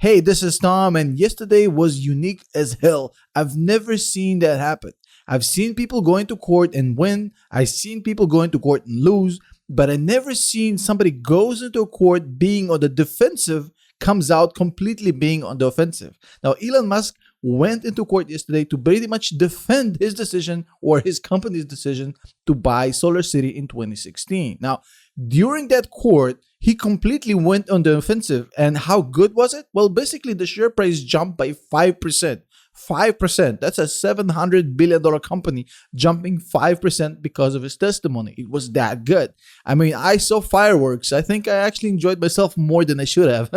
Hey, this is Tom, and yesterday was unique as hell. I've never seen that happen. I've seen people go into court and win. I've seen people go into court and lose, but I never seen somebody goes into a court being on the defensive, comes out completely being on the offensive. Now, Elon Musk went into court yesterday to pretty much defend his decision or his company's decision to buy SolarCity in 2016. Now, during that court, he completely went on the offensive. And how good was it? Well, basically, the share price jumped by 5%. 5%. That's a $700 billion company jumping 5% because of his testimony. It was that good. I mean, I saw fireworks. I think I actually enjoyed myself more than I should have.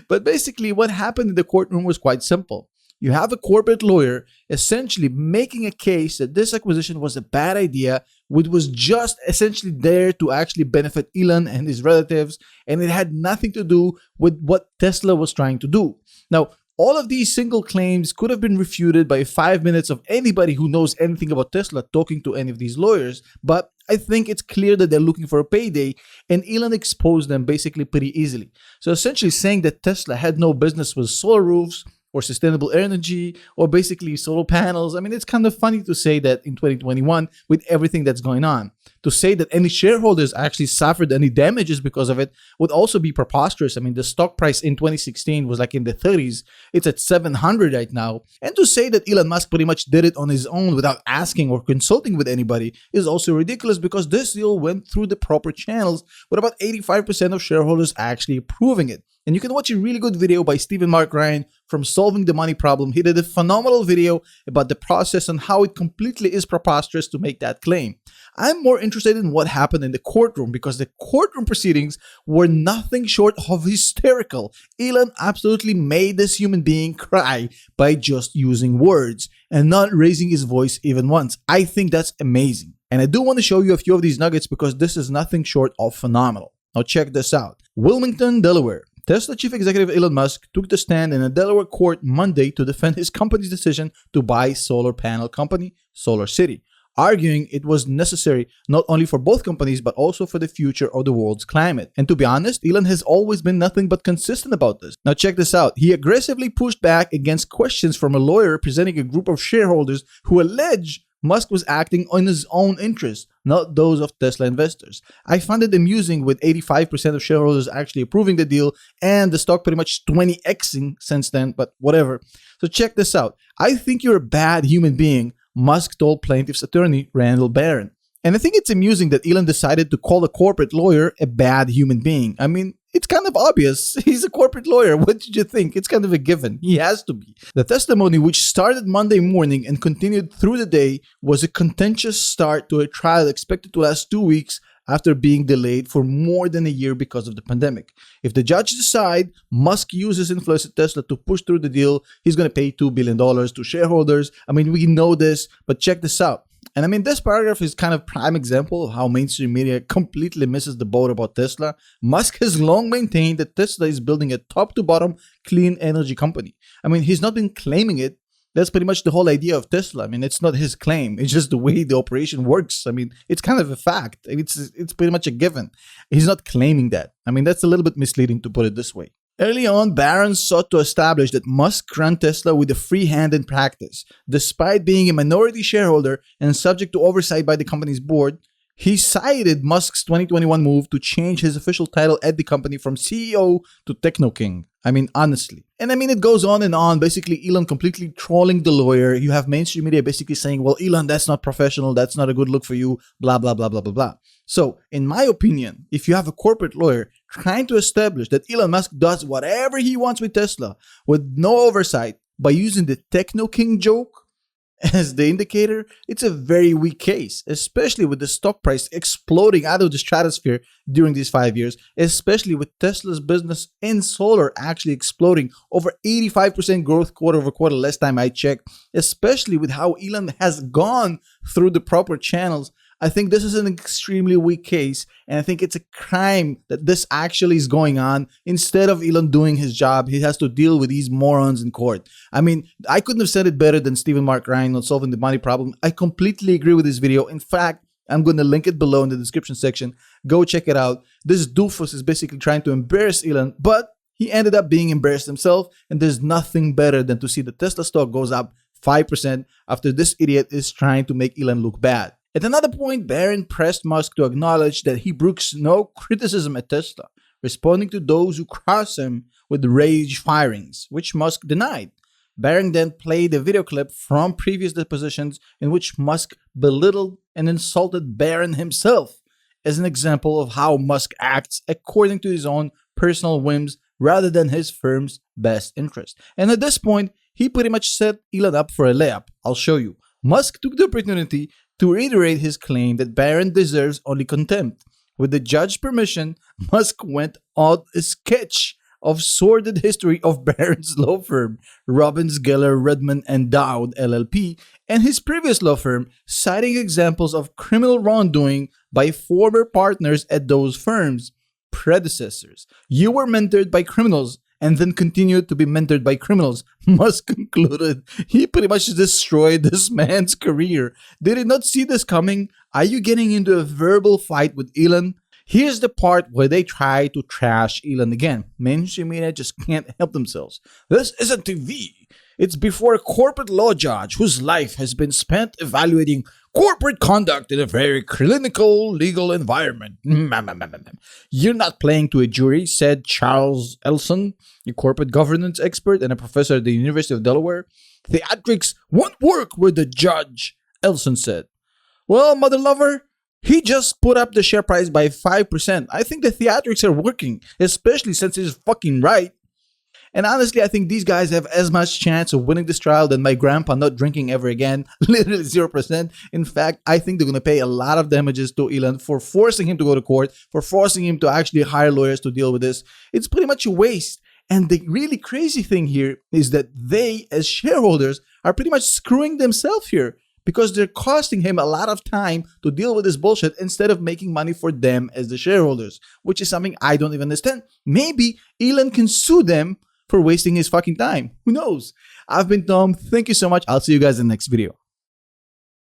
But basically, what happened in the courtroom was quite simple. You have a corporate lawyer essentially making a case that this acquisition was a bad idea, which was just essentially there to actually benefit Elon and his relatives, and it had nothing to do with what Tesla was trying to do. Now, all of these single claims could have been refuted by 5 minutes of anybody who knows anything about Tesla talking to any of these lawyers, but I think it's clear that they're looking for a payday, and Elon exposed them basically pretty easily. So essentially saying that Tesla had no business with solar roofs, or sustainable energy, or basically solar panels. I mean, it's kind of funny to say that in 2021 with everything that's going on. To say that any shareholders actually suffered any damages because of it would also be preposterous. I mean, the stock price in 2016 was like in the 30s. It's at 700 right now. And to say that Elon Musk pretty much did it on his own without asking or consulting with anybody is also ridiculous, because this deal went through the proper channels with about 85% of shareholders actually approving it. And you can watch a really good video by Stephen Mark Ryan from Solving the Money Problem. He did a phenomenal video about the process and how it completely is preposterous to make that claim. I'm more interested in what happened in the courtroom, because the courtroom proceedings were nothing short of hysterical. Elon absolutely made this human being cry by just using words and not raising his voice even once. I think that's amazing. And I do want to show you a few of these nuggets, because this is nothing short of phenomenal. Now check this out. Wilmington, Delaware. Tesla chief executive Elon Musk took the stand in a Delaware court Monday to defend his company's decision to buy solar panel company SolarCity, arguing it was necessary not only for both companies but also for the future of the world's climate. And to be honest, Elon has always been nothing but consistent about this. Now check this out. He aggressively pushed back against questions from a lawyer representing a group of shareholders who allege Musk was acting on his own interests, not those of Tesla investors. I found it amusing with 85% of shareholders actually approving the deal and the stock pretty much 20xing since then, but whatever. So check this out. I think you're a bad human being, Musk told plaintiff's attorney Randall Barron. And I think it's amusing that Elon decided to call a corporate lawyer a bad human being. I mean, it's kind of obvious. He's a corporate lawyer. What did you think? It's kind of a given. He has to be. The testimony, which started Monday morning and continued through the day, was a contentious start to a trial expected to last 2 weeks after being delayed for more than a year because of the pandemic. If the judge decide Musk uses influence at Tesla to push through the deal, he's going to pay $2 billion to shareholders. I mean, we know this, but check this out. And I mean, this paragraph is kind of prime example of how mainstream media completely misses the boat about Tesla. Musk has long maintained that Tesla is building a top-to-bottom clean energy company. I mean, he's not been claiming it. That's pretty much the whole idea of Tesla. I mean, it's not his claim. It's just the way the operation works. I mean, it's kind of a fact. It's pretty much a given. He's not claiming that. I mean, that's a little bit misleading to put it this way. Early on, Barron sought to establish that Musk ran Tesla with a free hand in practice. Despite being a minority shareholder and subject to oversight by the company's board, he cited Musk's 2021 move to change his official title at the company from CEO to Techno King. I mean, honestly. And I mean, it goes on and on. Basically, Elon completely trolling the lawyer. You have mainstream media basically saying, well, Elon, that's not professional. That's not a good look for you. Blah, blah, blah, blah, blah, blah. So, in my opinion, if you have a corporate lawyer trying to establish that Elon Musk does whatever he wants with Tesla with no oversight by using the Techno King joke as the indicator, it's a very weak case, especially with the stock price exploding out of the stratosphere during these 5 years, especially with Tesla's business in solar actually exploding over 85% growth quarter over quarter last time I checked, especially with how Elon has gone through the proper channels. I think this is an extremely weak case, and I think it's a crime that this actually is going on. Instead of Elon doing his job, he has to deal with these morons in court. I mean, I couldn't have said it better than Stephen Mark Ryan on Solving the Money Problem. I completely agree with this video. In fact, I'm going to link it below in the description section. Go check it out. This doofus is basically trying to embarrass Elon, but He ended up being embarrassed himself, and there's nothing better than to see the Tesla stock goes up 5% after this idiot is trying to make Elon look bad. At another point, Barron pressed Musk to acknowledge that he brooks no criticism at Tesla, responding to those who cross him with rage firings, which Musk denied. Barron then played a video clip from previous depositions in which Musk belittled and insulted Barron himself as an example of how Musk acts according to his own personal whims rather than his firm's best interest. And at this point, he pretty much set Elon up for a layup. I'll show you. Musk took the opportunity to reiterate his claim that Barron deserves only contempt. With the judge's permission, Musk went on a sketch of sordid history of Barron's law firm, Robbins, Geller, Redmond, and Dowd LLP, and his previous law firm, citing examples of criminal wrongdoing by former partners at those firms' predecessors. You were mentored by criminals and then continued to be mentored by criminals, Musk concluded. He pretty much destroyed this man's career. Did he not see this coming? Are you getting into a verbal fight with Elon? Here's the part where they try to trash Elon again. Mainstream media just can't help themselves. This isn't TV. It's before a corporate law judge whose life has been spent evaluating corporate conduct in a very clinical legal environment. You're not playing to a jury, said Charles Elson, a corporate governance expert and a professor at the University of Delaware. Theatrics won't work with the judge, Elson said. Well, mother lover, he just put up the share price by 5%. I think the theatrics are working, especially since he's fucking right. And honestly, I think these guys have as much chance of winning this trial than my grandpa not drinking ever again. Literally 0%. In fact, I think they're going to pay a lot of damages to Elon for forcing him to go to court, for forcing him to actually hire lawyers to deal with this. It's pretty much a waste. And the really crazy thing here is that they, as shareholders, are pretty much screwing themselves here, because they're costing him a lot of time to deal with this bullshit instead of making money for them as the shareholders, which is something I don't even understand. Maybe Elon can sue them for wasting his fucking time. Who knows? I've been Tom. Thank you so much. I'll see you guys in the next video.